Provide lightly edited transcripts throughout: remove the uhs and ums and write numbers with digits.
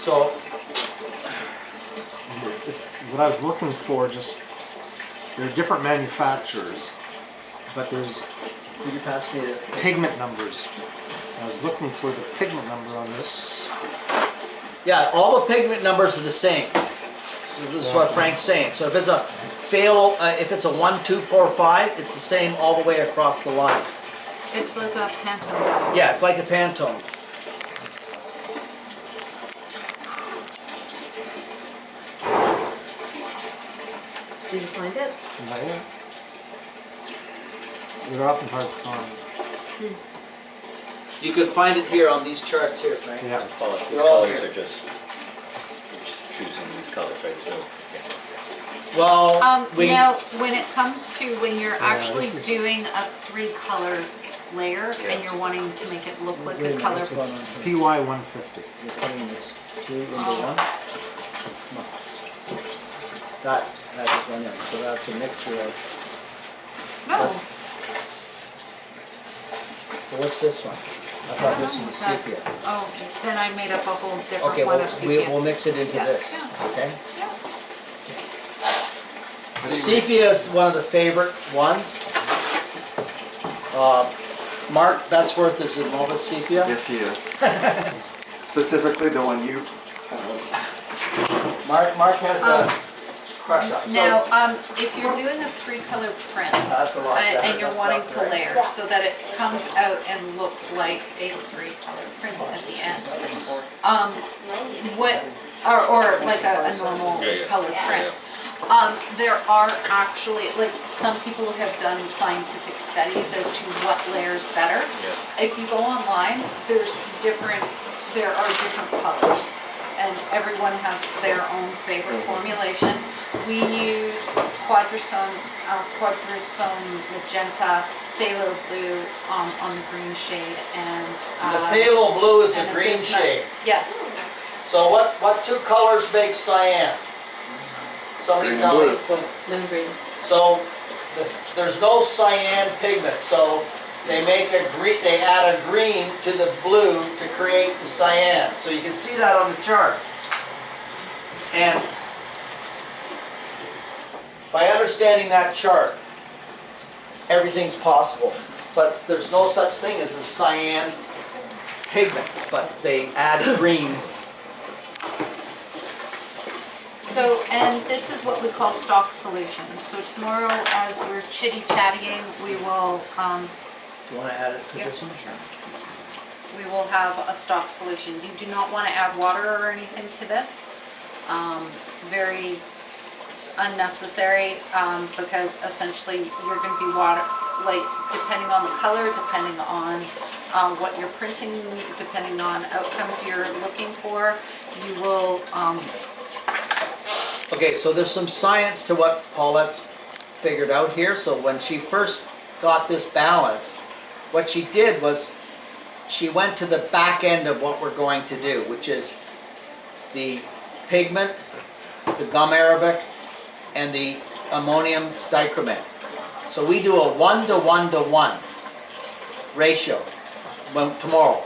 So, What I was looking for, just, there are different manufacturers, but there's could you pass me the? pigment numbers. I was looking for the pigment number on this. Yeah, all the pigment numbers are the same. So this is what Frank's saying. So if it's a fail, if it's a 1, 2, 4, 5, it's the same all the way across the line. It's like a Pantone. Yeah, it's like a Pantone. Did you find it? Not yet. They're often hard to find. You could find it here on these charts here, Frank. Yeah. These They're all colors here. are just choosing these colors, right? So, yeah. Well, we, Now, when it comes to when you're actually this is- doing a 3-color layer and you're wanting to make it look like Wait a minute, color. what's going on here? PY 150. You're putting this 2 into Oh. 1? Come on. That is one in, so that's a mixture of, No, so what's this one? I thought this was a sepia. oh, then I made up a whole different Okay, one well, of we'll sepia. mix it into Yeah, this, yeah. okay? Yeah. Sepia is one of the favorite ones. Mark Betzworth is in love with sepia. Yes, he is. Specifically the one you. Mark has a crush on. So Now, if you're doing a 3-color print, that's a lot better. and you're That's wanting not to right. layer so that it comes out and looks like a 3-color print at the end. What, or like a normal color print. There are actually, like, some people have done scientific studies as to what layers better. If you go online, there are different colors, and everyone has their own favorite formulation. We use quadrosone magenta, phthalo blue on the green shade, and The phthalo blue is the and a green bismuth. shade. Yes. So what 2 colors make cyan? Somebody Green tell and me. Blue and green. So there's no cyan pigment, so they make a green, they add a green to the blue to create the cyan. So you can see that on the chart. And by understanding that chart, everything's possible. But there's no such thing as a cyan pigment, but they add green. So, and this is what we call stock solutions. So tomorrow, as we're chitty-chatting, we will, Do you want to add it to Yep. this one? we will have a stock solution. You do not want to add water or anything to this. Very unnecessary, because essentially you're going to be like, depending on the color, depending on what you're printing, depending on outcomes you're looking for, you will, Okay, so there's some science to what Paulette's figured out here. So when she first got this balance, what she did was she went to the back end of what we're going to do, which is the pigment, the gum arabic, and the ammonium dichromate. So we do a 1-to-1-to-1 ratio tomorrow.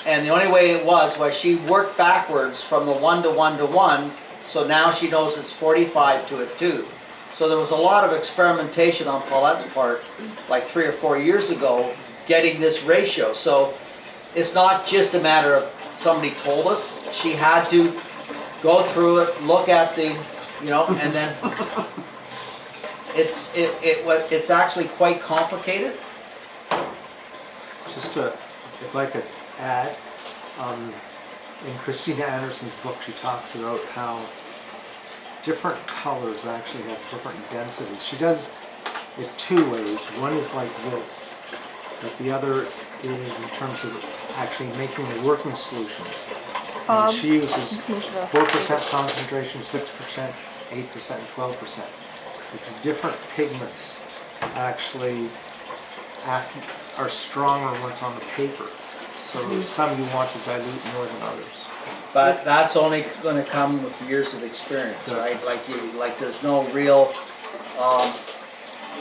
And the only way it was she worked backwards from the 1-to-1-to-1. So now she knows it's 45 to a 2. So there was a lot of experimentation on Paulette's part, like 3 or 4 years ago, getting this ratio. So it's not just a matter of somebody told us. She had to go through it, look at the, and then it's actually quite complicated. Just if I could add, in Christina Anderson's book, she talks about how different colors actually have different densities. She does it 2 ways. One is like this, but the other is in terms of actually making the working solutions. And she uses 4% concentration, 6%, 8%, and 12%. It's different pigments actually are stronger than what's on the paper. So some you want to dilute more than others. But that's only going to come with years of experience, right? Like there's no real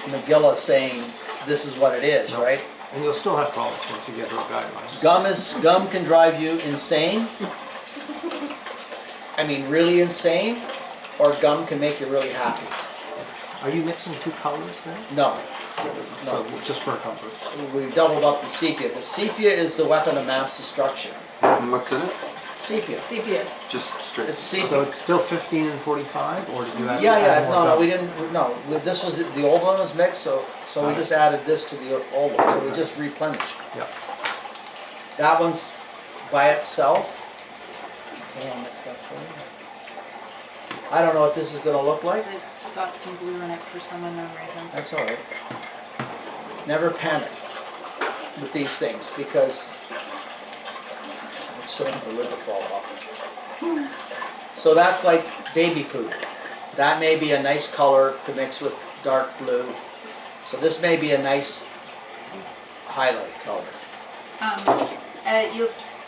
McGilla saying this is what it is, No. right? And you'll still have problems once you get her guidelines. Gum can drive you insane. I mean, really insane, or gum can make you really happy. Are you mixing two colors then? No, So no, just for comfort. we've doubled up the sepia. The sepia is the weapon of mass destruction. And what's in it? Sepia. Sepia. Just straight. It's So sepia. it's still 15 and 45, or did you add? Yeah, add yeah, more no, we gum? didn't, no, this was, the old one was mixed, so we Got it. just added this to the old one, so we just replenished. Yeah. That one's by itself. Okay, I'll mix that for you. I don't know what this is gonna look like. It's got some glue in it for some unknown reason. That's all right. Never panic with these things because it's so the lid to fall off. So that's like baby poo. That may be a nice color to mix with dark blue. So this may be a nice highlight color.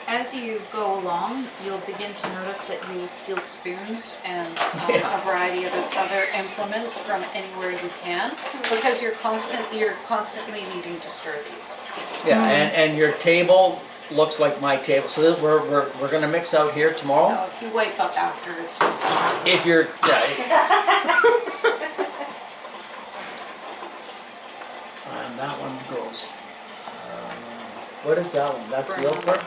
As you go along, you'll begin to notice that you will steal spoons and Yeah. a variety of other implements from anywhere you can, because you're constantly needing to stir these. Yeah, and your table looks like my table. So this, we're gonna mix out here tomorrow. Now, if you wipe up after, it's just, If you're, yeah. And that one goes, what is that one? That's the Brown. oak one?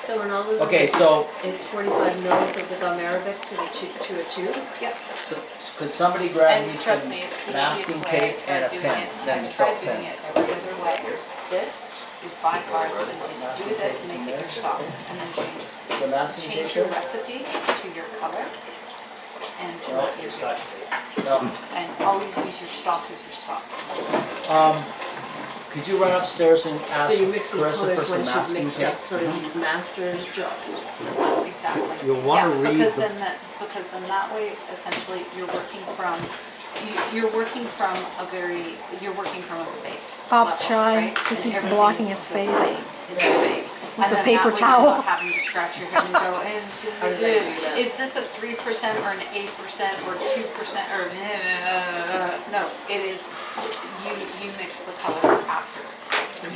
So in all of the. Okay, so, It's 45 mils of the gum arabic to a tube. yep. so could somebody grab me And trust some me, it's the masking easiest way. tape and a pen, then I've throw a tried doing pen? it every other way. This is by far the easiest. Do this to make it your stock, and then The masking change tape your there? recipe to your color and to No, what you're doing. No. And always use your stock as your stock. Could you run upstairs and ask So you mix the Carissa for colors some once you've masking mixed tape? up sort of these master jars. Exactly. You'll wanna Yeah, read because the- then that way, essentially, you're working from a base. Bob's level, shy. right? He And keeps everything blocking is his the face same. It's the base. with And the then paper that way towel. You're not having to scratch your head and go, How does that do that? is this a 3% or an 8% or 2% or, no, it is, you mix the color after.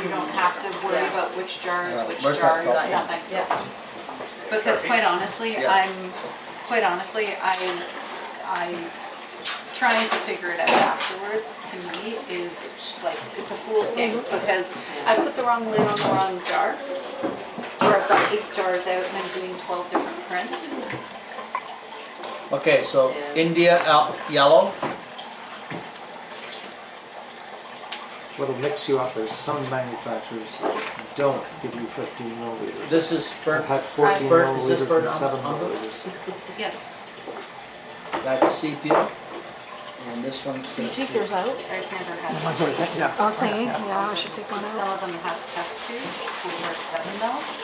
You don't have to worry Yeah. about which jar is Yeah, which where's jar, that cup? nothing. Yeah. Because quite honestly, Yeah. I trying to figure it out afterwards, to me, is like, it's a fool's game, because I put the wrong lid on the wrong jar, where I've got 8 jars out and I'm doing 12 different prints. Okay, so Yeah. India yellow, What'll mix you up is some manufacturers don't give you 15 milliliters. this is I've burnt, had 14 burnt- is this milliliters burnt and 7 umber? milliliters. Yes, that's sepia, and this one's. Did you take yours out? I've never had Mine's one. already done, yeah. I was thinking, yeah, I should take one Some out. of them have test tubes, which are 7 mils.